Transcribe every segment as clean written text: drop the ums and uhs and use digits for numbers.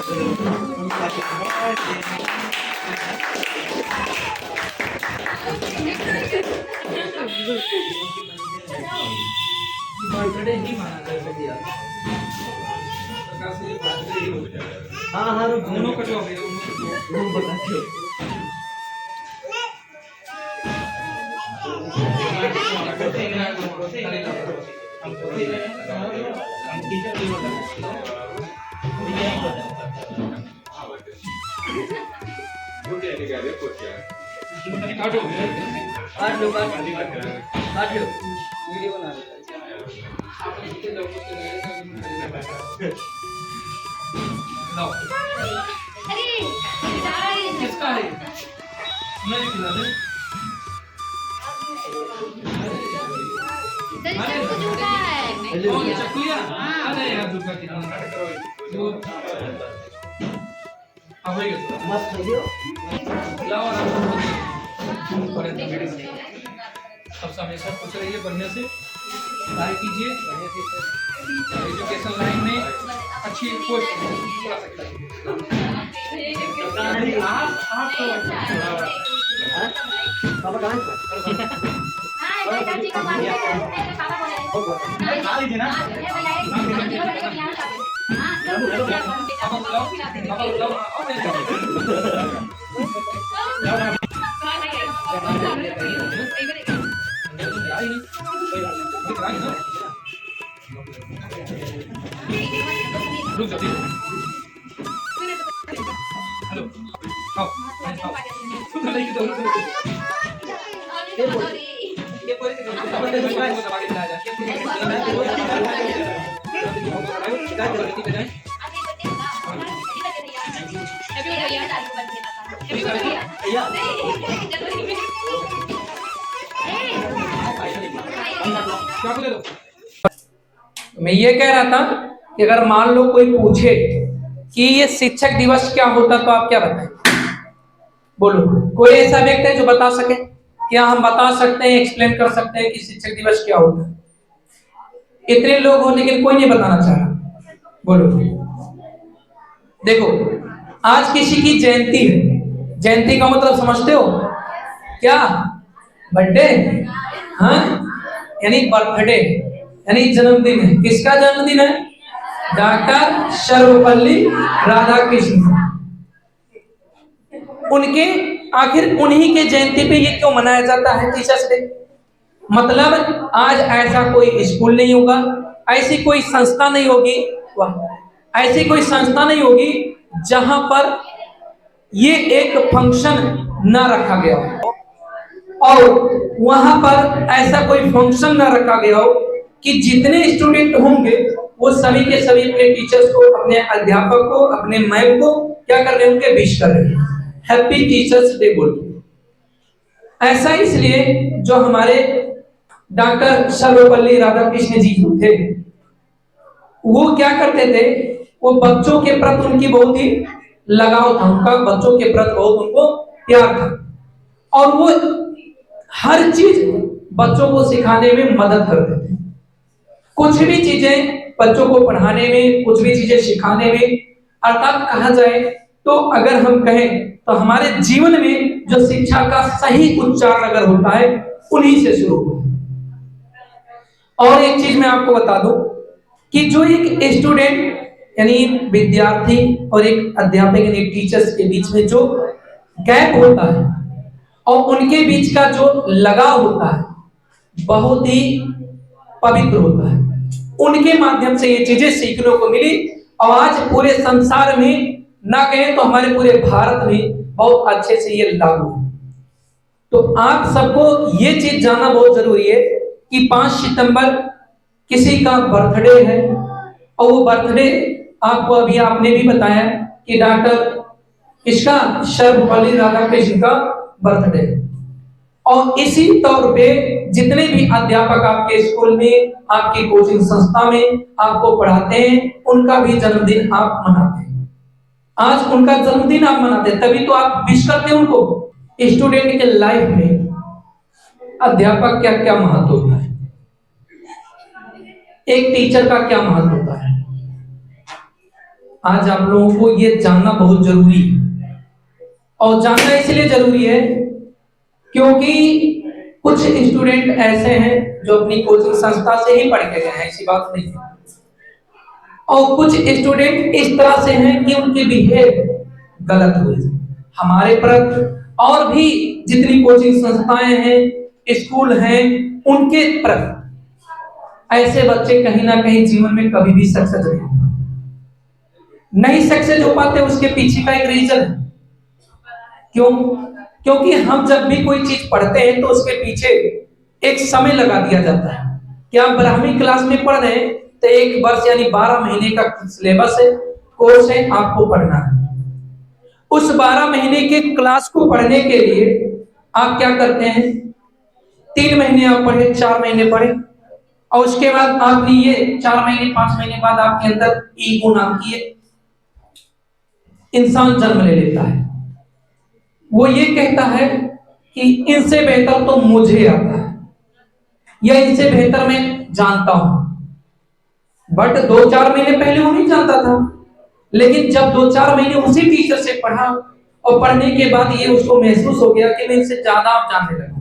Birthday ही माना गया। हाँ हाँ दोनों कटवा दोनों बता दो। वीडियो बना किसका है? नहीं खिला दे। चकुलिया? अरे यार दूध का कितना दूध अब हो गया मस्त हो गया। लाओ अब हमेशा पूछ रही है बढ़िया से ट्राई कीजिए एजुकेशन लाइन में अच्छी पोस्ट थोड़ा सा आप पापा कहाँ हेलो आओ ये पूरी मैं ये कह रहा था कि अगर मान लो कोई पूछे कि ये शिक्षक दिवस क्या होता तो आप क्या बताएं? बोलो कोई ऐसा व्यक्ति है जो बता सके? क्या हम बता सकते हैं, एक्सप्लेन कर सकते हैं कि शिक्षक दिवस क्या होता है? इतने लोग हो लेकिन कोई नहीं बताना चाह रहा। बोलो। देखो आज किसी की जयंती है, जयंती का मतलब समझते हो क्या? बर्थडे, हाँ यानी बर्थडे यानी जन्मदिन है। किसका जन्मदिन है? डॉक्टर सर्वपल्ली राधाकृष्ण। उनके आखिर उन्हीं के जयंती पे ये क्यों मनाया जाता है टीचर्स डे? मतलब आज ऐसा कोई स्कूल नहीं होगा, ऐसी कोई संस्था नहीं होगी, वाह, ऐसी कोई संस्था नहीं होगी जहां पर ये एक फंक्शन ना रखा गया हो और वहां पर ऐसा कोई फंक्शन ना रखा गया हो कि जितने स्टूडेंट होंगे वो सभी के सभी अपने टीचर्स को, अपने अध्यापक को, अपने मैम को क्या कर रहे हैं? उनके विश कर रहे हैं, हैप्पी टीचर्स डे बोल। ऐसा इसलिए जो हमारे डॉक्टर सर्वपल्ली राधाकृष्ण जी थे वो क्या करते थे, वो बच्चों के प्रति उनकी बहुत ही लगाव था, उनका बच्चों के प्रति बहुत उनको प्यार था और वो हर चीज बच्चों को सिखाने में मदद करते थे। कुछ भी चीजें बच्चों को पढ़ाने में, कुछ भी चीजें सिखाने में, अर्थात कहा जाए तो अगर हम कहें तो हमारे जीवन में जो शिक्षा का सही उच्चारण अगर होता है उन्हीं से शुरू होता है। और एक चीज मैं आपको बता दूं कि जो एक स्टूडेंट यानी विद्यार्थी और एक अध्यापक यानी टीचर्स के बीच में जो गैप होता है और उनके बीच का जो लगाव होता है बहुत ही पवित्र होता है। उनके माध्यम से ये चीजें सीखने को मिली और आज पूरे संसार में ना कहें तो हमारे पूरे भारत में बहुत अच्छे से ये लागू है। तो आप सबको ये चीज जानना बहुत जरूरी है कि 5 सितंबर किसी का बर्थडे है और वो बर्थडे आपको अभी आपने भी बताया कि डॉक्टर इसका सर्वपल्ली राधाकृष्ण का बर्थडे और इसी तौर पे जितने भी अध्यापक आपके स्कूल में, आपकी कोचिंग संस्था में आपको पढ़ाते हैं उनका भी जन्मदिन आप मनाते हैं। आज उनका जन्मदिन आप मनाते हैं तभी तो आप विश करते हैं उनको। स्टूडेंट के लाइफ में अध्यापक क्या क्या महत्व होता है, एक टीचर का क्या महत्व होता है, आज आप लोगों को ये जानना बहुत जरूरी है, और जानना इसलिए जरूरी है क्योंकि कुछ स्टूडेंट ऐसे हैं जो अपनी कोचिंग संस्था से ही पढ़ के गए हैं, ऐसी बात नहीं है, और कुछ स्टूडेंट इस तरह से हैं कि उनके बिहेव गलत हुए हमारे प्रति, और भी जितनी कोचिंग संस्थाएं हैं, स्कूल हैं, उनके प्रति ऐसे बच्चे कहीं ना कहीं जीवन में कभी भी सक्सेस नहीं सक्सेस हो पाते। उसके पीछे का एक रीजन है। क्यों? क्योंकि हम जब भी कोई चीज पढ़ते हैं तो उसके पीछे एक समय लगा दिया जाता है कि आप 12वीं क्लास में पढ़ रहे हैं तो 1 वर्ष यानी 12 महीने का सिलेबस है, कोर्स है, आपको पढ़ना है। उस 12 महीने के क्लास को पढ़ने के लिए आप क्या करते हैं? 3 महीने आप पढ़े, 4 महीने पढ़े, और उसके बाद आपने ये 4 महीने 5 महीने बाद आपके अंदर ईगो नाम की इंसान जन्म ले लेता है। वो ये कहता है कि इनसे बेहतर तो मुझे आता है, या इनसे बेहतर मैं जानता हूं। बट 2-4 महीने पहले वो नहीं जानता था, लेकिन जब 2-4 महीने उसी टीचर से पढ़ा और पढ़ने के बाद ये उसको महसूस हो गया कि मैं इनसे ज्यादा आप जानने लगा,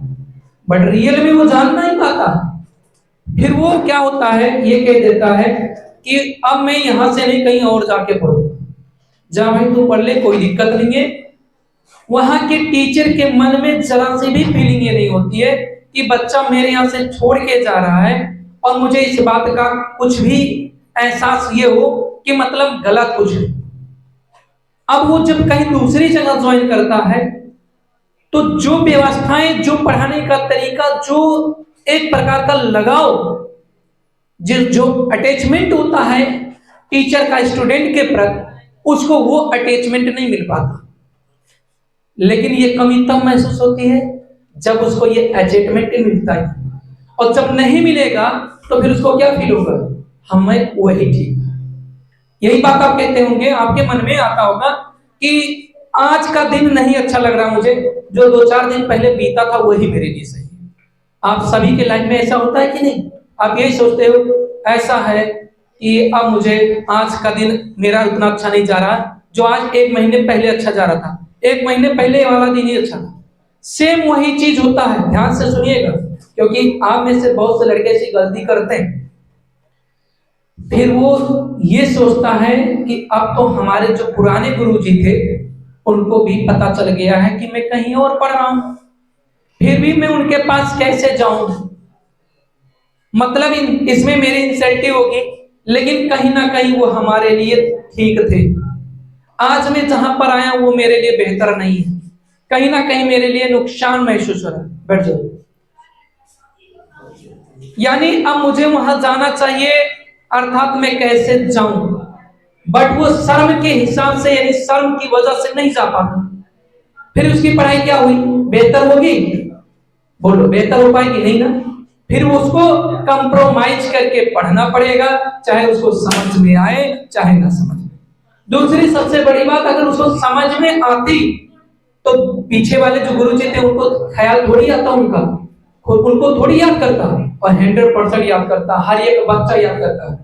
बट रियल में वो जानना ही पाता। फिर वो क्या होता है, ये कह देता है कि अब मैं यहां से नहीं कहीं और जाके पढ़ूं। जा भाई तू पढ़ ले, कोई दिक्कत नहीं है। वहां के टीचर के मन में जरा सी भी फीलिंग ये नहीं होती है कि बच्चा मेरे यहां से छोड़ के जा रहा है और मुझे इस बात का कुछ भी एहसास ये हो कि मतलब गलत कुछ है। अब वो जब कहीं दूसरी जगह ज्वाइन करता है तो जो व्यवस्थाएं, जो पढ़ाने का तरीका, जो एक प्रकार का लगाव, जो अटैचमेंट होता है टीचर का स्टूडेंट के प्रति, उसको वो अटैचमेंट नहीं मिल पाता। लेकिन ये कमी तब महसूस होती है जब उसको ये अटैचमेंट मिलता है, और जब नहीं मिलेगा तो फिर उसको क्या फील होगा? हमें वही ठीक। यही बात आप कहते होंगे, आपके मन में आता होगा कि आज का दिन नहीं अच्छा लग रहा मुझे, जो 2-4 दिन पहले बीता था वही मेरे लिए सही है। आप सभी के लाइफ में ऐसा होता है कि नहीं? आप यही सोचते हो ऐसा है कि अब मुझे आज का दिन मेरा उतना अच्छा नहीं जा रहा, जो आज 1 महीने पहले अच्छा जा रहा था, 1 महीने पहले वाला दिन ही अच्छा था। सेम वही चीज होता है, ध्यान से सुनिएगा, क्योंकि आप में से बहुत से लड़के ऐसी गलती करते हैं। फिर वो ये सोचता है कि अब तो हमारे जो पुराने गुरुजी थे उनको भी पता चल गया है कि मैं कहीं और पढ़ रहा हूं, फिर भी मैं उनके पास कैसे जाऊं? मतलब इसमें मेरी इंसेंटिव होगी, लेकिन कहीं ना कहीं वो हमारे लिए ठीक थे। आज मैं जहां पर आया वो मेरे लिए बेहतर नहीं है, कहीं ना कहीं मेरे लिए नुकसान महसूस हो रहा है। बैठ जाओ। यानी अब मुझे वहां जाना चाहिए, अर्थात मैं कैसे जाऊं? बट वो शर्म के हिसाब से, यानी शर्म की वजह से नहीं जा पाता। फिर उसकी पढ़ाई क्या हुई? बेहतर होगी? बोलो, बेहतर हो पाएगी? नहीं ना। फिर उसको कंप्रोमाइज करके पढ़ना पड़ेगा, चाहे उसको समझ में आए चाहे ना समझ में। दूसरी सबसे बड़ी बात, अगर उसको समझ में आती तो पीछे वाले जो गुरुजी थे उनको ख्याल थोड़ी आता उनका, उनको थोड़ी याद करता, और 100% याद करता, हर एक बच्चा याद करता है।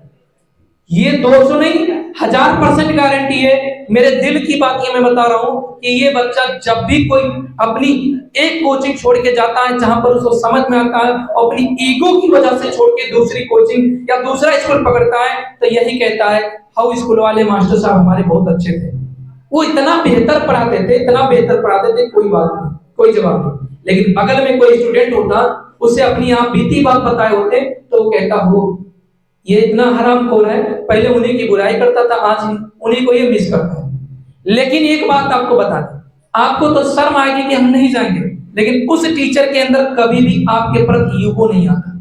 ये 200 नहीं, 1000% गारंटी है, मेरे दिल की बात ये मैं बता रहा हूं कि ये बच्चा जब भी कोई अपनी एक कोचिंग छोड़ के जाता है जहां पर उसको समझ में आता है, और अपनी ईगो की वजह से छोड़ के दूसरी कोचिंग या दूसरा स्कूल पकड़ता है, तो यही कहता है हाउ स्कूल वाले मास्टर साहब हमारे बहुत अच्छे थे, वो इतना बेहतर पढ़ाते थे, इतना बेहतर पढ़ाते थे, कोई बात नहीं, कोई जवाब नहीं। लेकिन बगल में कोई स्टूडेंट होता, उसे अपनी आप बीती बात बताए होते तो वो कहता हो ये इतना हरामखोर है, पहले उन्हीं की बुराई करता था, आज उन्हीं को ये मिस करता है। लेकिन एक बात आपको बता दें, आपको तो शर्म आएगी कि हम नहीं जाएंगे, लेकिन उस टीचर के अंदर कभी भी आपके प्रति ईगो नहीं आता।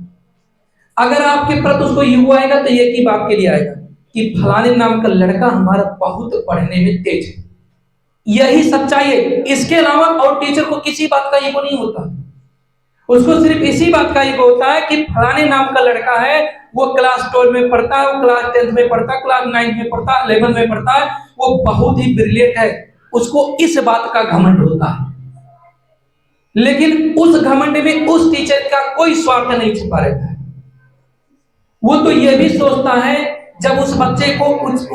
अगर आपके प्रति उसको ईगो आएगा तो ये की बात के लिए आएगा कि फलाने नाम का लड़का हमारा बहुत पढ़ने में तेज है, यही सच्चाई है। इसके अलावा और टीचर को किसी बात का ईगो नहीं होता, उसको सिर्फ इसी बात का ईगो होता है कि फलाने नाम का लड़का है, वो क्लास 12 में पढ़ता है, वो क्लास 10 में पढ़ता है, क्लास 9 में पढ़ता है, 11 में पढ़ता है, वो बहुत ही ब्रिलियंट है, उसको इस बात का घमंड होता है। लेकिन उस घमंड में उस टीचर का कोई स्वार्थ नहीं छिपा रहता है। वो तो ये भी सोचता है जब उस बच्चे को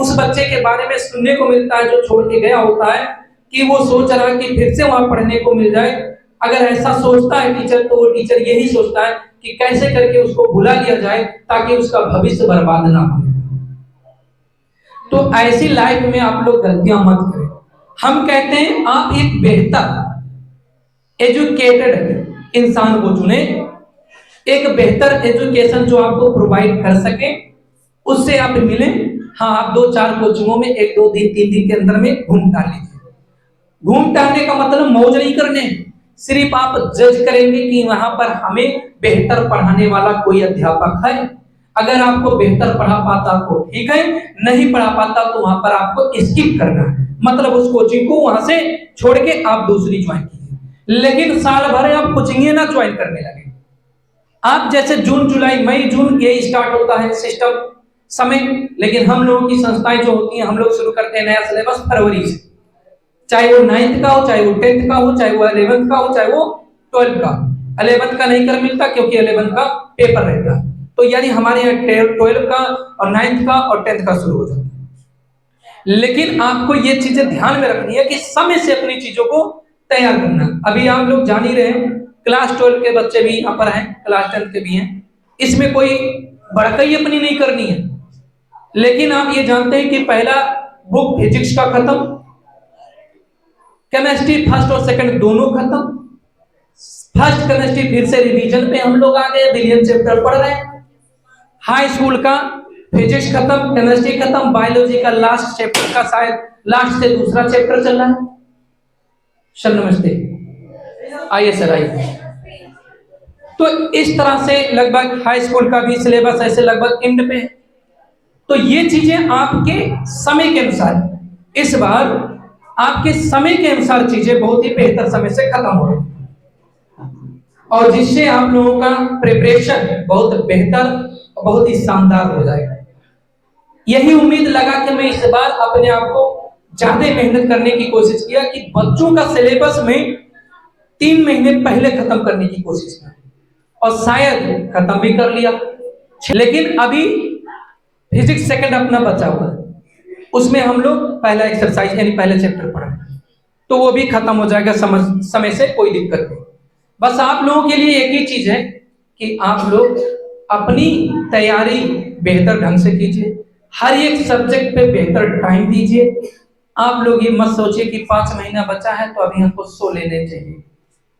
उस बच्चे के बारे में सुनने को मिलता है जो छोड़ के गया होता है, कि वो सोच रहा है कि फिर से वहां पढ़ने को मिल जाए, अगर ऐसा सोचता है टीचर, तो वो टीचर यही सोचता है कि कैसे करके उसको भुला लिया जाए ताकि उसका भविष्य बर्बाद ना हो। तो ऐसी लाइफ में आप लोग गलतियां मत करें। हम कहते हैं आप एक बेहतर एजुकेटेड इंसान को चुने, एक बेहतर एजुकेशन जो आपको प्रोवाइड कर सके उससे आप मिले। हाँ, आप 2-4 कोचिंगों में 1-2 दिन 3 दिन के अंदर में घूम टहल लीजिए। घूम टहलने का मतलब मौज नहीं करने, सिर्फ आप जज करेंगे कि वहां पर हमें बेहतर पढ़ाने वाला कोई अध्यापक है। अगर आपको बेहतर पढ़ा पाता तो ठीक है, नहीं पढ़ा पाता तो वहां पर आपको स्किप करना है, मतलब उस कोचिंग को वहां से छोड़ के आप दूसरी ज्वाइन कीजिए। लेकिन साल भर आप कोचिंग ना ज्वाइन करने लगे, आप जैसे जून जुलाई मई जून ये स्टार्ट होता है सिस्टम समय, लेकिन हम लोगों की संस्थाएं जो होती हैं, हम लोग शुरू करते हैं नया सिलेबस फरवरी से, चाहे वो 9th का हो, चाहे वो 10th का हो, चाहे वो 11th का हो, चाहे वो 12th का। 11th का नहीं कर मिलता क्योंकि 11th का पेपर रहता है, तो यानी हमारे यहाँ 12th का और 9th का और 10th का शुरू हो जाता है। लेकिन आपको ये चीजें ध्यान में रखनी है कि समय से अपनी चीजों को तैयार करना। अभी आप लोग जान ही रहे हैं, क्लास 12 के बच्चे भी यहाँ पर हैं, क्लास 10 के भी हैं, इसमें कोई बड़काई अपनी नहीं करनी है। लेकिन आप ये जानते हैं कि पहला बुक फिजिक्स का खत्म, केमिस्ट्री फर्स्ट और सेकंड दोनों खत्म, फर्स्ट केमिस्ट्री फिर से रिवीजन पे हम लोग आ गए, बिलियन चैप्टर पढ़ रहे हैं। हाई स्कूल का फिजिक्स खत्म, केमिस्ट्री खत्म, बायोलॉजी का लास्ट चैप्टर का शायद लास्ट से दूसरा चैप्टर चल रहा है। सर नमस्ते, आइए सर आइए। तो इस तरह से लगभग हाई स्कूल का भी सिलेबस ऐसे लगभग एंड पे है। तो ये चीजें आपके समय के अनुसार, इस बार आपके समय के अनुसार चीजें बहुत ही बेहतर समय से खत्म हो रही, और जिससे आप लोगों का प्रिपरेशन बहुत बेहतर, बहुत ही शानदार हो जाएगा। यही उम्मीद लगा कि मैं इस बार अपने आप को ज्यादा मेहनत करने की कोशिश किया कि बच्चों का सिलेबस में 3 महीने पहले खत्म करने की कोशिश की, और शायद खत्म भी कर लिया। लेकिन अभी फिजिक्स सेकंड अपना बचा हुआ है, उसमें हम लोग पहला एक्सरसाइज यानी पहले चैप्टर पढ़ा, तो वो भी खत्म हो जाएगा समय से, कोई दिक्कत नहीं। बस आप लोगों के लिए एक ही चीज है कि आप लोग अपनी तैयारी बेहतर ढंग से कीजिए, हर एक सब्जेक्ट पे बेहतर टाइम दीजिए। आप लोग ये मत सोचिए कि 5 महीना बचा है तो अभी हमको सो लेने चाहिए।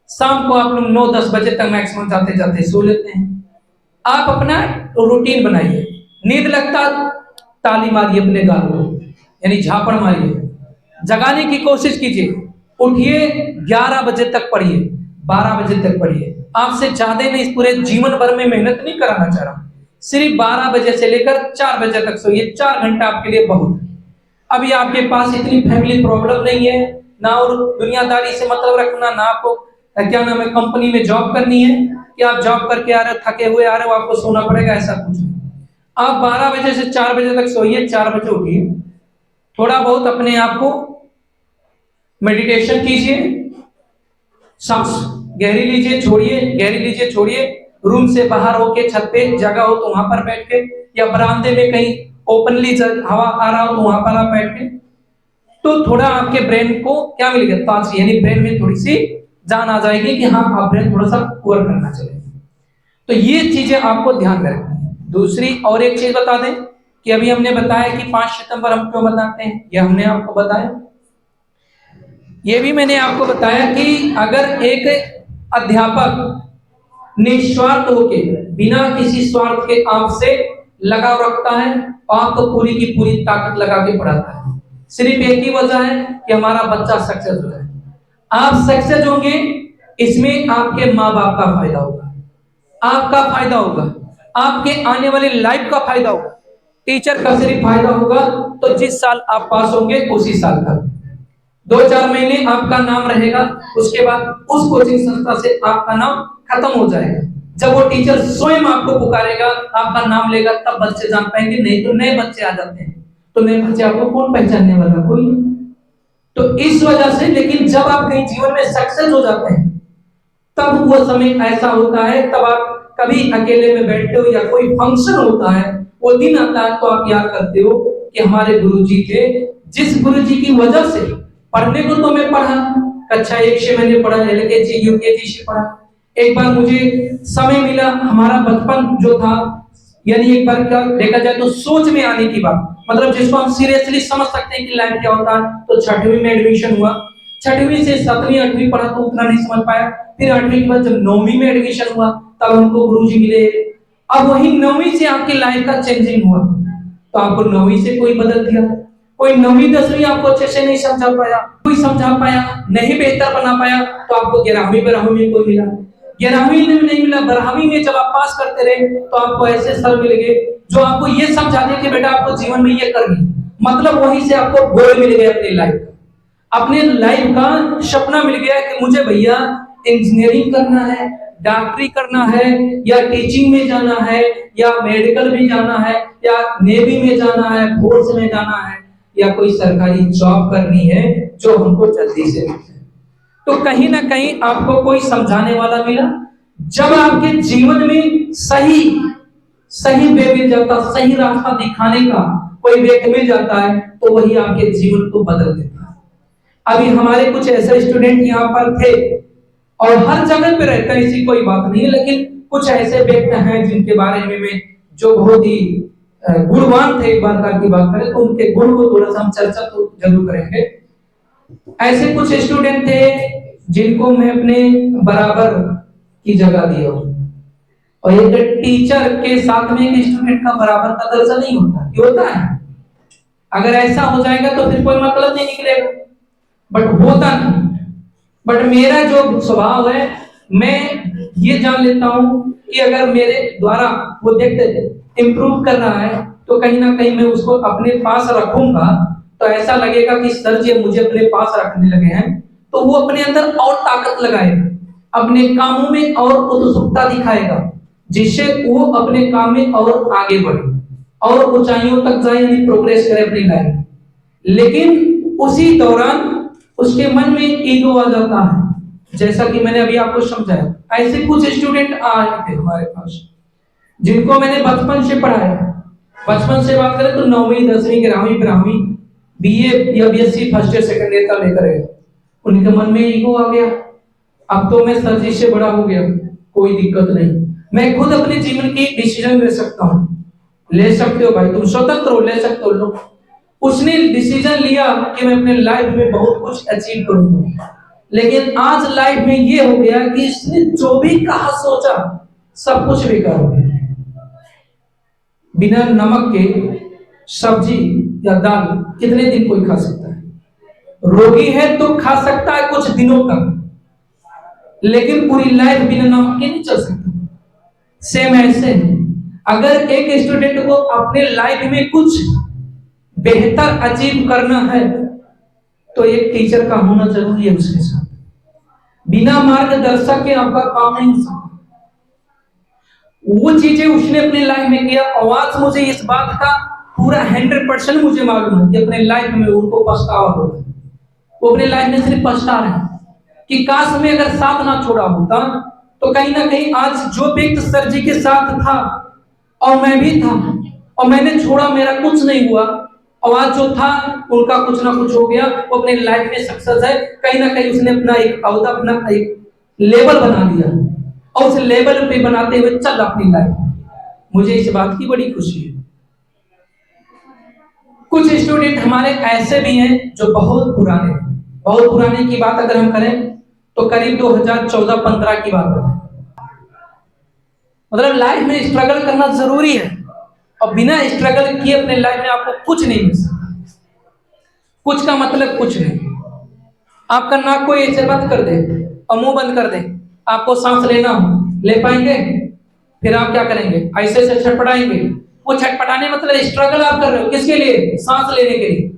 शाम को आप लोग 9-10 बजे तक मैक्सिमम जाते जाते सो लेते हैं। आप अपना रूटीन बनाइए, नींद लगता ताली मारिए अपने गाल को, यानी झापड़ मारिए, जगाने की कोशिश कीजिए। उठिए 11 बजे तक पढ़िए, 12 बजे तक पढ़िए। आपसे ज्यादा नहीं, इस पूरे जीवन भर में मेहनत नहीं कराना चाह रहा, सिर्फ 12 बजे से लेकर 4 बजे तक सोइए। 4 घंटा आपके लिए बहुत है। अभी आपके पास इतनी फैमिली प्रॉब्लम नहीं है ना, और दुनियादारी से मतलब रखना ना, आपको क्या नाम है कंपनी में जॉब करनी है कि आप जॉब करके आ रहे हो, थके हुए आ रहे हो, आपको सोना पड़ेगा, ऐसा कुछ नहीं। आप 12 बजे से 4 बजे तक सोइए, 4 बजे उठिए, थोड़ा बहुत अपने आप को मेडिटेशन कीजिए, सांस गहरी लीजिए छोड़िए, गहरी लीजिए छोड़िए। रूम से बाहर होके छत पे जगह हो तो वहां पर बैठ के, या बरामदे में कहीं ओपनली हवा आ रहा हो तो वहां पर आप बैठ के, तो थोड़ा आपके ब्रेन को क्या मिलेगा, ताजगी, यानी ब्रेन में थोड़ी सी जान आ जाएगी कि हाँ आप ब्रेन थोड़ा सा वर्क करना चलेगा। तो ये चीजें आपको ध्यान में रखनी है। दूसरी और एक चीज बता दें कि अभी हमने बताया कि 5 सितंबर हम क्यों मनाते हैं, ये हमने आपको बताया। ये भी मैंने आपको बताया कि अगर एक अध्यापक निस्वार्थ होके, बिना किसी स्वार्थ के आपसे लगाव रखता है, आपको पूरी की पूरी ताकत लगा के पढ़ाता है, सिर्फ एक ही वजह है कि हमारा बच्चा सक्सेस हो जाए। आप सक्सेस होंगे, इसमें आपके माँ बाप का फायदा होगा, आपका फायदा होगा, आपके आने वाली लाइफ का फायदा होगा। टीचर का सिर्फ फायदा होगा तो जिस साल आप पास होंगे उसी साल का 2-4 महीने आपका नाम रहेगा, उसके बाद उस कोचिंग संस्था से आपका नाम खत्म हो जाएगा। जब वो टीचर स्वयं आपको पुकारेगा, आपका नाम लेगा, तब बच्चे जान पाएंगे, नहीं तो नए बच्चे आ जाते हैं, तो नए बच्चे आपको कौन पहचानने वाला, कोई। तो इस वजह से, लेकिन जब आप कहीं जीवन में सक्सेस हो जाते हैं, तब वो समय ऐसा होता है, तब आप कभी अकेले में बैठते हो या कोई फंक्शन होता है, वो दिन आता है तो आप याद करते हो कि हमारे गुरुजी थे, जिस गुरुजी की वजह से पढ़ने को तो मैं पढ़ा, कक्षा 1 से मैंने पढ़ा, एलकेजी यूकेजी से पढ़ा। एक बार मुझे समय मिला, हमारा बचपन जो था, यानी एक बार क्या देखा जाए तो सोच में आने की बात, मतलब जिसको हम सीरियसली समझ सकते हैं कि लाइफ क्या होता है, तो 6वीं में एडमिशन हुआ। 6वीं से 7वीं 8वीं पढ़ा तो उतना नहीं समझ पाया। फिर 8वीं के बाद जब 9वीं में एडमिशन हुआ तब हमको गुरुजी मिले। अब वही 9वीं से आपकी लाइफ का चेंजिंग हुआ, तो आपको 9वीं से कोई बदल दिया, कोई 9वीं 10वीं आपको अच्छे से नहीं समझा पाया, कोई समझा पाया नहीं, बेहतर बना पाया, तो आपको 11वीं 12वीं में कोई मिला। 11वीं में नहीं मिला, 12वीं में जब आप पास करते रहे तो आपको ऐसे सर मिल गए जो आपको ये समझा दे कि बेटा आपको जीवन में ये करनी, मतलब वहीं से आपको गोल मिल गया अपनी लाइफ, अपने लाइफ का सपना मिल गया कि मुझे भैया इंजीनियरिंग करना है, डॉक्टरी करना है, या टीचिंग में जाना है, या मेडिकल में जाना है, या नेवी में जाना है, फोर्स में जाना है, या कोई सरकारी जॉब करनी है जो हमको जल्दी से मिले। तो कहीं ना कहीं आपको कोई समझाने वाला मिला। जब आपके जीवन में सही सही वे मिल जाता, सही रास्ता दिखाने का कोई व्यक्ति मिल जाता है, तो वही आपके जीवन को बदल देता है। अभी हमारे कुछ ऐसे स्टूडेंट यहाँ पर थे, और हर जगह पे रहता है, ऐसी कोई बात नहीं है, लेकिन कुछ ऐसे व्यक्ति हैं जिनके बारे में मैं जो बहुत ही गुणवान थे, एक बार की बात करें तो उनके गुण को थोड़ा सा हम चर्चा तो जरूर करेंगे। ऐसे कुछ स्टूडेंट थे जिनको मैं अपने बराबर की जगह दिया हूं, और एक टीचर के साथ में एक स्टूडेंट का बराबर का दर्जा नहीं होता, ये होता है। अगर ऐसा हो जाएगा तो फिर कोई मतलब नहीं निकलेगा, बट होता नहीं। बट मेरा जो स्वभाव है, मैं ये जान लेता हूं कि अगर मेरे द्वारा वो व्यक्ति इंप्रूव कर रहा है तो कहीं ना कहीं मैं उसको अपने पास रखूंगा, तो ऐसा लगेगा कि सर जी मुझे अपने पास रखने लगे हैं, तो वो अपने अंदर और ताकत लगाएगा, अपने कामों में और उत्सुकता दिखाएगा, जिससे वो अपने काम में और आगे बढ़े और ऊंचाइयों तक जाए, यानी प्रोग्रेस करे अपनी लाइफ में। लेकिन उसी दौरान उसके मन में ईगो आ जाता है, जैसा कि मैंने अभी आपको समझाया। ऐसे कुछ स्टूडेंट आए थे हमारे पास जिनको मैंने बचपन से पढ़ाया, बचपन से बात करें तो 9वीं 10वीं 11वीं 12वीं बीए या BSc first year second year का लेकर गए। उनके मन में ईगो आ गया, अब तो मैं सर जी से बड़ा हो गया, कोई दिक्कत नहीं, मैं खुद अपने जीवन की डिसीजन ले सकता हूँ। ले सकते हो भाई, तुम स्वतंत्र हो, ले सकते हो, लो। उसने डिसीजन लिया कि मैं अपने लाइफ में बहुत कुछ अचीव करूंगा, लेकिन आज लाइफ में ये हो गया कि इसने जो भी कहा सोचा सब कुछ बेकार हो गया। बिना नमक के सब्जी या दाल कितने दिन कोई खा सकता है? रोगी है तो खा सकता है कुछ दिनों तक, लेकिन पूरी लाइफ बिना नमक के नहीं चल सकता। सेम ऐसे अगर एक स्टूडेंट को अपने लाइफ में कुछ बेहतर अचीव करना है तो एक टीचर का होना जरूरी है उसके साथ। बिना मार्गदर्शक के आपका काम नहीं हो सकता। वो चीजें उसने अपने लाइफ में किया, और आज मुझे इस बात का पूरा 100% मुझे मालूम है कि अपने लाइफ में उनको पछतावा हो रहा है। वो अपने लाइफ में सिर्फ पछता रहे हैं कि काश मैं अगर साथ ना छोड़ा होता तो कहीं ना कहीं आज जो व्यक्ति सर जी के साथ था और मैं भी था और मैंने छोड़ा, मेरा कुछ नहीं हुआ, और आज जो था उनका कुछ ना कुछ हो गया, वो अपने लाइफ में सक्सेस है। कहीं ना कहीं उसने अपना एक औहदा, अपना एक लेवल बना लिया, और उस लेवल पे बनाते हुए चल अपनी लाइफ। मुझे इस बात की बड़ी खुशी है। कुछ स्टूडेंट हमारे ऐसे भी हैं जो बहुत पुराने की बात अगर हम करें तो करीब 2014-15 की बात है। मतलब लाइफ में स्ट्रगल करना जरूरी है, और बिना स्ट्रगल किए अपने लाइफ में आपको कुछ नहीं मिल सकता। कुछ का मतलब कुछ नहीं। आपका नाक को ऐसे बंद कर दे और मुंह बंद कर दे, आपको सांस लेना हो, ले पाएंगे? फिर आप क्या करेंगे? ऐसे से छटपटाएंगे। वो छटपटाने मतलब स्ट्रगल आप कर रहे हो किसके लिए? सांस लेने के लिए।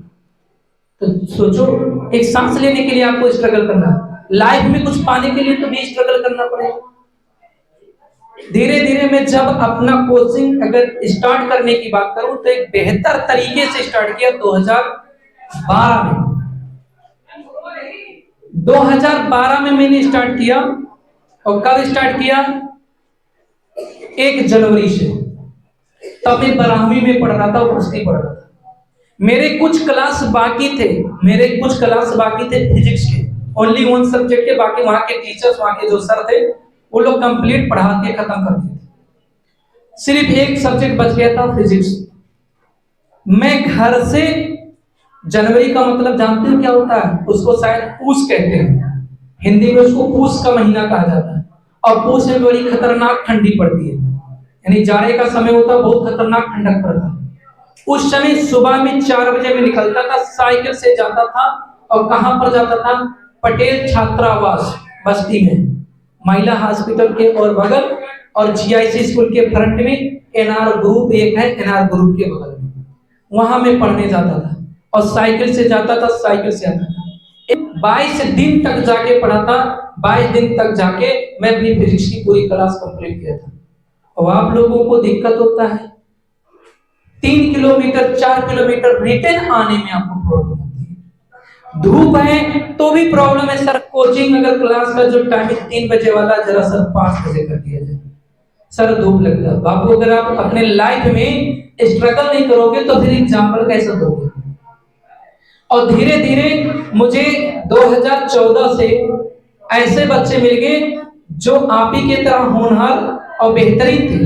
तो सोचो, एक सांस लेने के लिए आपको स्ट्रगल करना, लाइफ में कुछ पाने के लिए तो भी स्ट्रगल करना पड़ेगा। धीरे धीरे मैं जब अपना कोचिंग अगर स्टार्ट करने की बात करूं तो एक बेहतर तरीके से स्टार्ट किया 2012 में। 2012 में मैंने स्टार्ट किया, और कब स्टार्ट किया? 1 जनवरी से, तब मैं 12वीं में पढ़ रहा था और कुश्ती पढ़ रहा था। मेरे कुछ क्लास बाकी थे फिजिक्स के, ओनली 1 सब्जेक्ट के, बाकी वहां के टीचर्स, वहां के जो सर थे वो लोग कंप्लीट पढ़ा के खत्म कर दिए थे। सिर्फ एक सब्जेक्ट बच गया था, फिजिक्स। मैं घर से, जनवरी का मतलब जानते हो क्या होता है? उसको शायद पूस कहते हैं, हिंदी में उसको पूस का महीना कहा जाता है। और पूस में बड़ी खतरनाक ठंडी पड़ती है, यानी जाड़े का समय होता है, बहुत खतरनाक ठंडक पड़ता है। उस समय सुबह में 4 बजे में निकलता था, साइकिल से जाता था। और कहां पर जाता था? पटेल छात्रावास बस्ती में, महिला हॉस्पिटल के और बगल, और जीआईसी स्कूल के फ्रंट में एनआर ग्रुप एक है, एनआर ग्रुप के बगल में, वहां में पढ़ने जाता था। और साइकिल से जाता था, साइकिल से आता था। 22 दिन तक जाके पढ़ा था, 22 दिन तक जाके मैं अपनी फिजिक्स की पूरी क्लास कंप्लीट किया था। और आप लोगों को दिक्कत होता है 3 किलोमीटर 4 किलोमीटर रिटर्न आने में आपको प्रॉब्लम होती है। धूप है तो भी प्रॉब्लम है, सर कोचिंग अगर क्लास का जो टाइमिंग 3 बजे वाला, जरा सर 5 बजे कर दिया जाए, सर धूप लगता है। बाबू अगर आप अपने लाइफ में स्ट्रगल नहीं करोगे तो फिर एग्जाम्पल कैसे दोगे? और धीरे धीरे मुझे 2014 से ऐसे बच्चे मिल गए जो आप ही के तरह होनहार और बेहतरीन थे।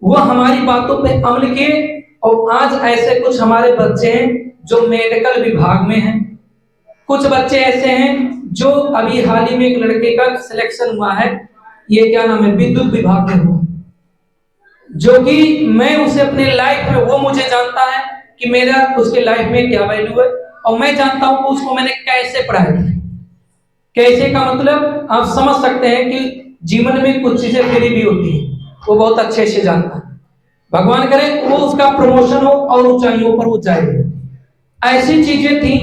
वो हमारी बातों पे अमल किए, और आज ऐसे कुछ हमारे बच्चे हैं जो मेडिकल विभाग में हैं। कुछ बच्चे ऐसे हैं जो अभी हाल ही में एक लड़के का सिलेक्शन हुआ है, ये क्या नाम है, विद्युत विभाग में हुआ, जो कि मैं उसे अपने लाइफ में, वो मुझे जानता है कि मेरा उसके लाइफ में क्या वैल्यू है, और मैं जानता हूं कि उसको मैंने कैसे पढ़ाया था। कैसे का मतलब आप समझ सकते हैं कि जीवन में कुछ चीजें फ्री भी होती है, वो बहुत अच्छे से जानता है। भगवान करे वो उसका प्रमोशन हो और ऊंचाइयों पर वो जाए। ऐसी चीजें थी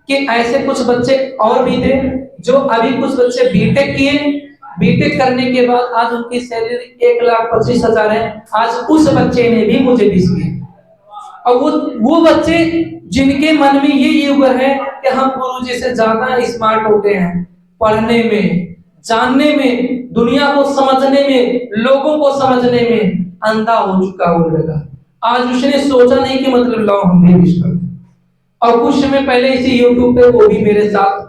कि ऐसे कुछ बच्चे और भी थे, जो अभी कुछ बच्चे बीटेक किए, बीटेक करने के बाद आज उनकी सैलरी 1,25,000 है। आज उस बच्चे ने भी मुझे मिस किया। और वो बच्चे जिनके मन में ये युग है कि हम गुरुजी से ज्यादा स्मार्ट हो गए हैं, पढ़ने में, जानने में, दुनिया को समझने में, लोगों को समझने में अंधा हो चुका वो लड़का। आज उसने सोचा नहीं कि मतलब लाओ हम भी विश कर। और कुछ समय पहले इसी यूट्यूब पे वो भी मेरे साथ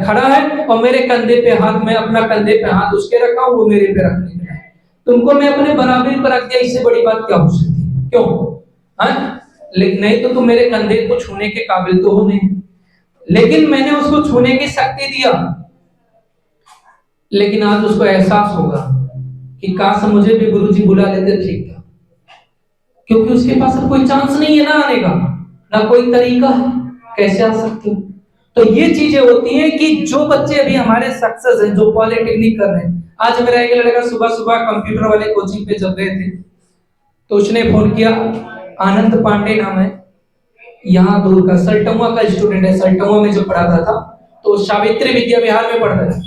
खड़ा है, और मेरे कंधे पे हाथ, मैं अपना कंधे पे हाथ उसके रखा हूं, वो मेरे पे रखने लगा। तुमको मैं अपने बराबरी पर रख दिया, इससे बड़ी बात क्या हो सकती है? क्यों? हाँ, लेकिन नहीं तो तुम मेरे कंधे को छूने के काबिल तो हो नहीं, लेकिन मैंने उसको छूने की शक्ति दिया। लेकिन आज उसको एहसास होगा कि काश मुझे भी गुरुजी बुला लेते, ठीक था, क्योंकि उसके पास अब कोई चांस नहीं है ना आने का, ना कोई तरीका है, कैसे आ सकते हो। तो ये चीजें होती हैं कि जो बच्चे अभी हमारे सक्सेस हैं, जो पॉलिटेक्निक कर रहे हैं। आज मेरा एक लड़का सुबह सुबह कंप्यूटर वाले कोचिंग पे जब गए थे, तो उसने फोन किया, आनंद पांडे नाम है, यहाँ दूर का सल्टुआ का स्टूडेंट है, सल्टुआ में जो पढ़ाता था, तो सावित्री विद्या विहार में पढ़ता था,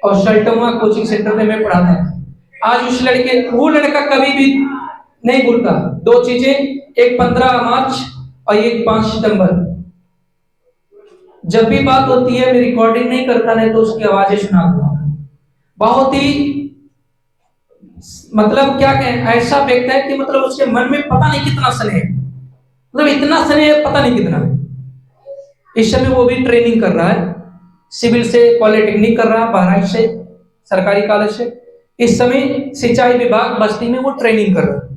और सल्टुआ कोचिंग सेंटर में मैं पढ़ाता था। आज उस लड़के, वो लड़का कभी भी नहीं भूलता 2 चीजें, एक 15 मार्च और एक 5 सितंबर। जब भी बात होती है मैं रिकॉर्डिंग नहीं करता, नहीं तो उसकी आवाजें सुनाता हूं। बहुत ही मतलब क्या कहें, ऐसा व्यक्ति है कि मतलब उसके मन में पता नहीं कितना स्नेह, मतलब इतना स्नेह पता नहीं कितना। इस समय वो भी ट्रेनिंग कर रहा है, सिविल से पॉलिटेक्निक कर रहा है, बहराइच से सरकारी कॉलेज से। इस समय सिंचाई विभाग बस्ती में वो ट्रेनिंग कर रहा है।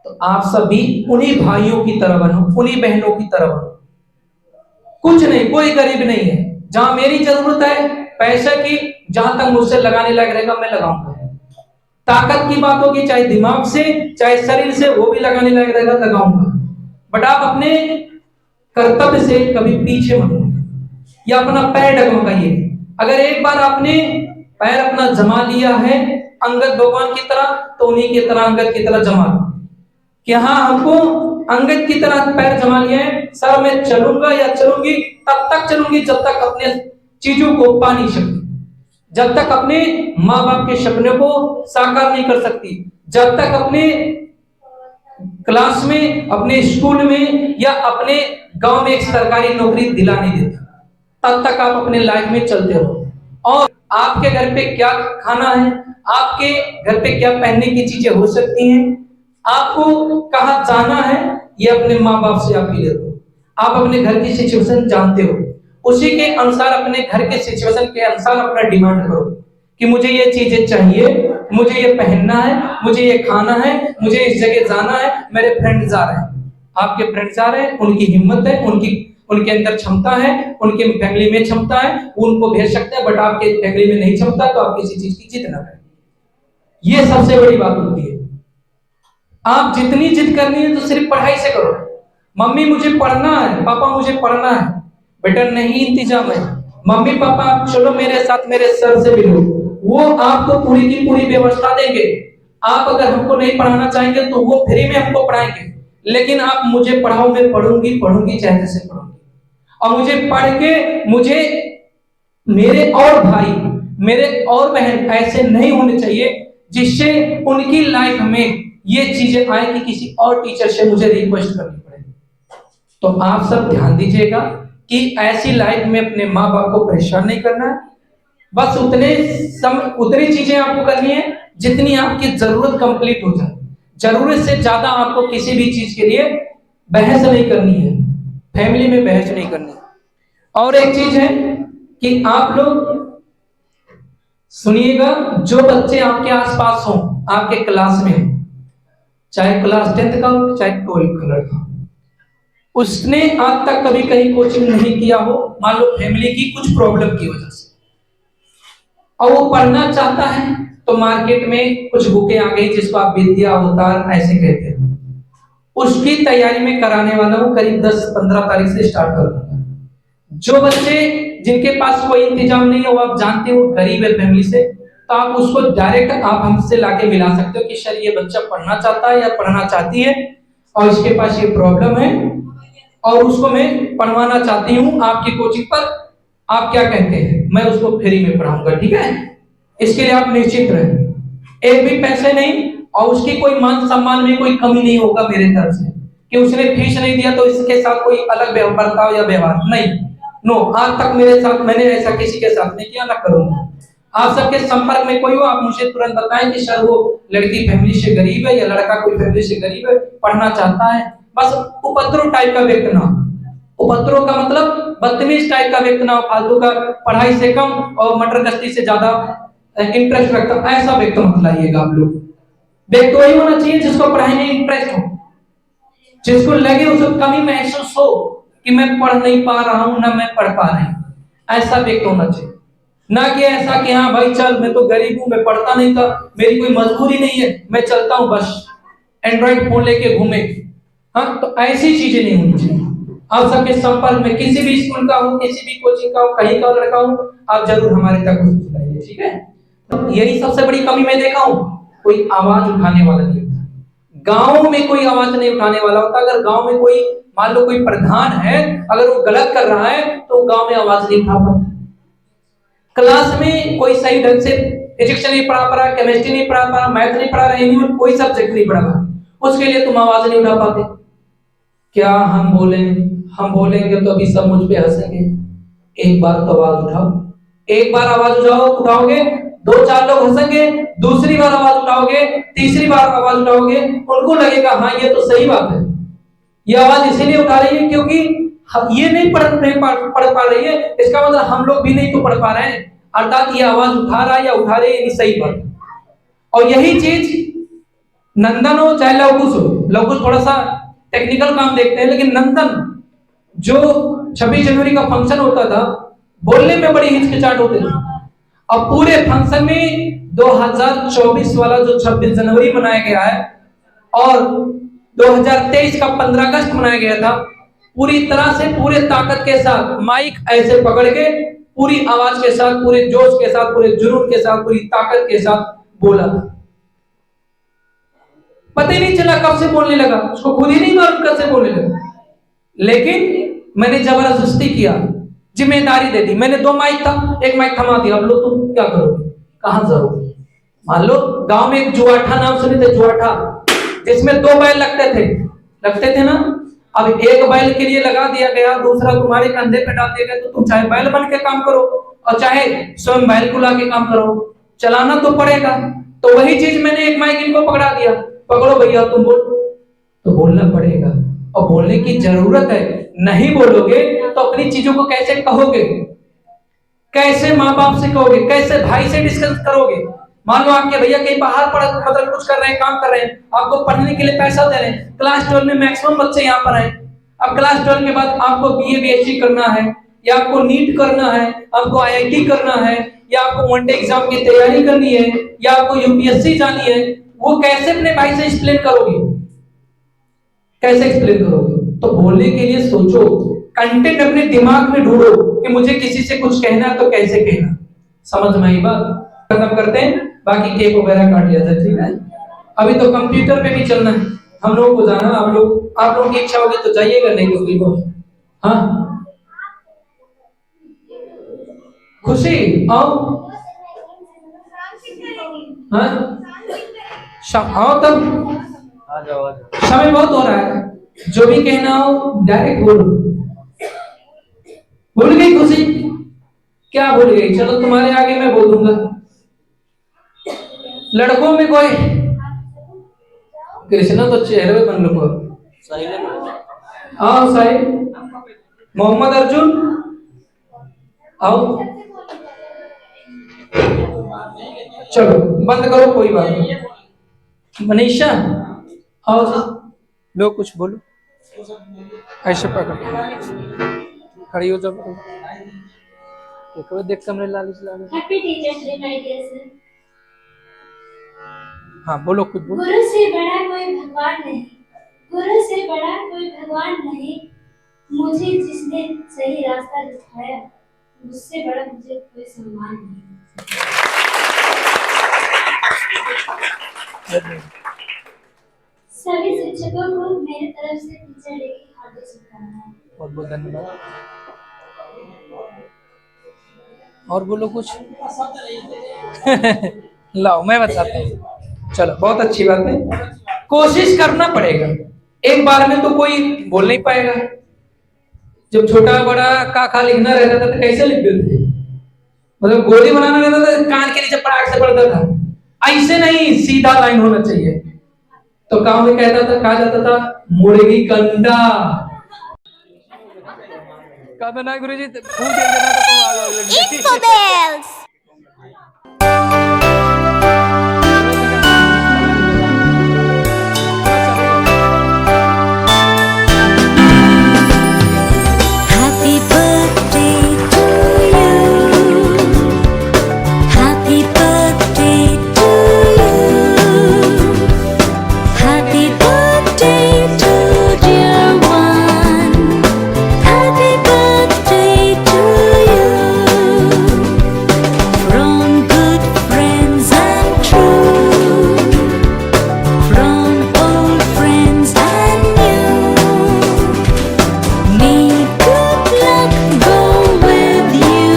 तो आप सभी उन्हीं भाइयों की तरह बनो, उन्हीं बहनों की तरह बनो। कुछ नहीं, कोई गरीब नहीं है। जहां मेरी जरूरत है पैसे की, जहां तक मुझसे लगाने लग रहेगा मैं लगाऊंगा। ताकत की बात होगी, चाहे दिमाग से चाहे शरीर से, वो भी लगाने लग रहेगा, लगाऊंगा। बट आप अपने कर्तव्य से कभी पीछे मत होइए, या अपना पैर डगमगाइए। अगर एक बार आपने पैर अपना जमा लिया है अंगद भगवान की तरह, तो उन्हीं की तरह अंगद की तरह जमा लो कि हाँ हमको अंगद की तरह पैर जमा लिए हैं, सर मैं चलूंगा या चलूंगी, तब तक चलूंगी जब तक अपने चीजों को पा नहीं सकती, जब तक अपने माँ बाप के सपने को साकार नहीं कर सकती, जब तक अपने क्लास में, अपने स्कूल में या अपने गांव में एक सरकारी नौकरी दिला नहीं देता, तब तक आप अपने लाइफ में चलते रहो। और आपके घर पे क्या खाना है, आपके घर पे क्या पहनने की चीजें हो सकती हैं, आपको कहाँ जाना है, ये अपने माँ बाप से आप क्लियर हो। आप अपने घर की सिचुएशन जानते हो, उसी के अनुसार अपने घर के सिचुएशन के अनुसार अपना डिमांड करो कि मुझे ये चीजें चाहिए, मुझे ये पहनना है, मुझे ये खाना है, मुझे इस जगह जाना है, मेरे फ्रेंड जा रहे हैं। आपके फ्रेंड जा रहे हैं, उनकी हिम्मत है, उनके अंदर क्षमता है, उनके फैमिली में क्षमता है, वो उनको भेज सकते हैं, बट आपके फैमिली में नहीं क्षमता, तो आप किसी चीज की जिद ना करें। ये सबसे बड़ी बात होती है। आप जितनी जिद करनी है तो सिर्फ पढ़ाई से करो। मम्मी मुझे पढ़ना है, पापा मुझे पढ़ना है, बेटा नहीं इंतजाम है, मम्मी पापा आप चलो मेरे साथ मेरे सर से मिलो, वो आपको पूरी की पूरी व्यवस्था देंगे। आप अगर हमको नहीं पढ़ाना चाहेंगे तो वो फ्री में हमको पढ़ाएंगे, लेकिन आप मुझे पढ़ाओ, मैं पढ़ूंगी चाहे जैसे पढ़ूंगी। और मुझे पढ़ के मुझे मेरे और भाई, मेरे और बहन ऐसे नहीं होने चाहिए जिससे उनकी लाइफ में ये चीजें आए कि किसी और टीचर से मुझे रिक्वेस्ट करनी पड़े। तो आप सब ध्यान दीजिएगा कि ऐसी लाइफ में अपने माँ बाप को परेशान नहीं करना है। बस उतनी चीजें आपको करनी है जितनी आपकी जरूरत कंप्लीट हो जाए। जरूरत से ज्यादा आपको किसी भी चीज के लिए बहस नहीं करनी है, फैमिली में बहस नहीं करनी। और एक चीज है कि आप लोग सुनिएगा, जो बच्चे आपके आसपास हो, आपके क्लास में, चाहे क्लास 10th का हो चाहे 12th का लड़का, उसने आज तक कभी कहीं कोचिंग नहीं किया हो, मान लो फैमिली की कुछ प्रॉब्लम की वजह से, और वो पढ़ना चाहता है, तो मार्केट में कुछ बुकें आ गई जिसको आप विद्या अवतार ऐसे कहते हैं, उसकी तैयारी में कराने वाला हूं। करीब 10-15 तारीख से स्टार्ट कर दूंगा। जो बच्चे जिनके पास कोई इंतजाम नहीं है, वो आप जानते हो गरीब है फैमिली से, तो आप उसको डायरेक्ट आप हमसे लाके मिला सकते हो कि सर ये बच्चा पढ़ना चाहता है या पढ़ना चाहती है और इसके पास ये प्रॉब्लम है और उसको मैं पढ़वाना चाहती हूँ आपकी कोचिंग पर, आप क्या कहते हैं, मैं उसको फ्री में पढ़ाऊंगा। ठीक है, इसके लिए आप निश्चित रहें, एक भी पैसे नहीं, और उसकी कोई मान सम्मान में कोई कमी नहीं होगा मेरे तरफ से कि उसने फीस नहीं दिया तो इसके साथ कोई अलग बर्ताव या व्यवहार नहीं। नो, आज तक मेरे साथ मैंने ऐसा किसी के साथ नहीं किया, ना करूंगा। आप सबके संपर्क में कोई हो, आप मुझे तुरंत बताएं कि सर वो लड़की फैमिली से गरीब है या लड़का कोई फैमिली से गरीब है, पढ़ना चाहता है। बस उपद्रव टाइप का व्यक्ति ना, उपद्रव का मतलब बदतमीज टाइप का व्यक्ति ना, फालतू का पढ़ाई से कम और मटर गश्ती से ज्यादा इंटरेस्ट रखता, ऐसा व्यक्ति मत लाइएगा आप लोग। व्यक्ति वही होना चाहिए जिसको पढ़ाई में इंटरेस्ट हो, जिसको लगे उसको कमी महसूस हो कि मैं पढ़ नहीं पा रहा हूं, ना मैं पढ़ पा रही हूं, ऐसा व्यक्ति होना चाहिए। ना कि ऐसा कि हाँ भाई चल मैं तो गरीब हूं, मैं पढ़ता नहीं था, मेरी कोई मजबूरी नहीं है, मैं चलता हूं बस एंड्रॉइड फोन लेके घूमे। हाँ, तो ऐसी चीजें नहीं होनी चाहिए। आप सबके संपर्क में किसी भी स्कूल का हो, किसी भी कोचिंग का हो, कहीं का लड़का हो, आप जरूर हमारे तक बुलाइए। ठीक है, तो यही सबसे बड़ी कमी मैं देखा हूं, कोई आवाज उठाने वाला नहीं होता, गांव में कोई आवाज नहीं उठाने वाला होता। अगर गांव में कोई मान लो कोई प्रधान है, अगर वो गलत कर रहा है तो गांव में आवाज नहीं उठा पाता। क्लास में कोई सही ढंग से फिजिक्स नहीं पढ़ा पा रहा, केमिस्ट्री नहीं पढ़ा पा रहा, मैथ नहीं पढ़ा रहा, कोई सब्जेक्ट नहीं पढ़ा रहा, उसके लिए तुम आवाज नहीं उठा पाते। क्या हम बोलेंगे तो अभी सब मुझ पे हंसेंगे। एक बार तो आवाज उठाओ, एक बार आवाज उठाओगे, 2-4 लोग हंसेंगे, दूसरी बार आवाज उठाओगे, तीसरी बार आवाज उठाओगे, उनको लगेगा हाँ ये तो सही बात है, ये आवाज इसीलिए उठा रही है क्योंकि ये नहीं पढ़ पा रही है, इसका मतलब हम लोग भी नहीं तो पढ़ पा रहे हैं, अर्थात ये आवाज उठा रहा है या उठा रही है, ये सही बात है। और यही चीज नंदन हो चाहे लवकुश हो, लवकुश थोड़ा सा टेक्निकल काम देखते हैं, लेकिन नंदन जो 26 जनवरी का फंक्शन होता था, बोलने में बड़ी हिचकिचाहट होती थी। अब पूरे फंक्शन में 2024 वाला जो 26 जनवरी मनाया गया है और 2023 का 15 अगस्त मनाया गया था, पूरी तरह से पूरे ताकत के साथ माइक ऐसे पकड़ के पूरी आवाज के साथ, पूरे जोश के साथ, पूरे जुनून के साथ, पूरी ताकत के साथ बोला था। पता ही नहीं चला कब से बोलने लगा, उसको खुद ही नहीं मालूम कब से बोलने लगा, लेकिन मैंने जबरदस्ती किया, जिम्मेदारी दे दी। मैंने 2 माइक था, एक माइक थमा दिया, अब लो तुम क्या करोगे, कहां जाओगे। मान लो गांव में एक जुआठा नाम सुने थे, जुआठा, जिसमें 2 बैल लगते थे ना। अब एक बैल के लिए लगा दिया गया, दूसरा तुम्हारे कंधे पे डाल दिया गया, तो तुम चाहे बैल बन के काम करो और चाहे स्वयं बैल को ला के काम करो, चलाना तो पड़ेगा। तो वही चीज मैंने एक माइक इनको पकड़ा दिया, पकड़ो भैया तुम बोल, तो बोलना पड़ेगा और बोलने की जरूरत है। नहीं बोलोगे तो अपनी चीजों को कैसे कहोगे, कैसे माँ बाप से कहोगे, कैसे भाई से डिस्कस करोगे। मान लो आपके भैया कहीं बाहर पढ़ मतलब कुछ कर रहे हैं, काम कर रहे हैं, आपको पढ़ने के लिए पैसा दे रहे हैं, क्लास 12 में मैक्सिमम बच्चे यहाँ पर आए। अब क्लास 12 के बाद आपको बीए बीएससी करना है, या आपको नीट करना है, आपको आईआईटी करना है, या आपको वनडे एग्जाम की तैयारी करनी है, या आपको यूपीएससी जानी है, वो कैसे अपने भाई से एक्सप्लेन करोगे, कैसे एक्सप्लेन करोगे। तो बोलने के लिए सोचो, कंटेंट अपने दिमाग में ढूंढो कि मुझे किसी से कुछ कहना है तो कैसे कहना। समझ में आई बात। खत्म करते हैं, बाकी केक वगैरह काट लिया था, ठीक है। अभी तो कंप्यूटर पे भी चलना है हम लोग को जाना। आप लोगों की इच्छा होगी तो जाइएगा, नहीं तो बिल्कुल। हाँ खुशी आओ, हाँ आओ तब, आ जाओ। समय बहुत हो रहा है, जो भी कहना हो डायरेक्ट बोलो। भूल गई खुशी, क्या भूल गई, चलो तुम्हारे आगे मैं बोल दूंगा। लड़कों में कोई, कृष्णा तो चेहरे पे बन लो, आओ साहिब, मोहम्मद अर्जुन आओ, चलो बंद करो, कोई बात नहीं। मनीषा आओ, लो कुछ बोलो, ऐसे पकड़ खड़ी हो जाओ, एक देख कमरे लालिश लालिश। Happy teachers day my dear sir. हाँ बोलो कुछ बोलो। गुरु से बड़ा कोई भगवान नहीं, गुरु से बड़ा कोई भगवान नहीं, मुझे जिसने सही रास्ता दिखाया, उससे बड़ा मुझे कोई सम्मान नहीं। सभी शिक्षकों को मेरी तरफ से टीचर डे की हार्दिक शुभकामनाएं। बहुत बहुत धन्यवाद। और बोलो कुछ। लाओ मैं बताता हूँ, चलो बहुत अच्छी बात है। कोशिश करना पड़ेगा, एक बार में तो कोई बोल नहीं पाएगा। जब छोटा बड़ा का खा लिखना रहता था तो कैसे लिख देते थे, मतलब गोली बनाना रहता था कान के नीचे पड़ाक से पड़ता था, ऐसे नहीं सीधा लाइन होना चाहिए। तो गांव में कहता था, कहा जाता था मुर्गी कंडा। कहता ना गुरुजी फूल दे देना तो तुम आ जाओगे। Happy birthday to you. Happy birthday to you. Happy birthday to dear one. Happy birthday to you. From good friends and true. From old friends and new. May good luck go with you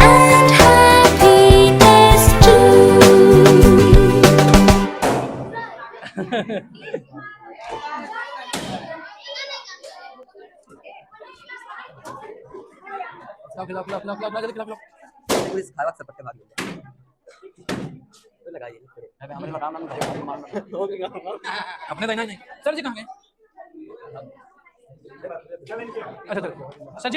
and happiness too. Police खावा से पट्टे मारी तो लगाइए अबे हमें राम नाम अपने तो नहीं सर जी कहाँ गए। अच्छा सर जी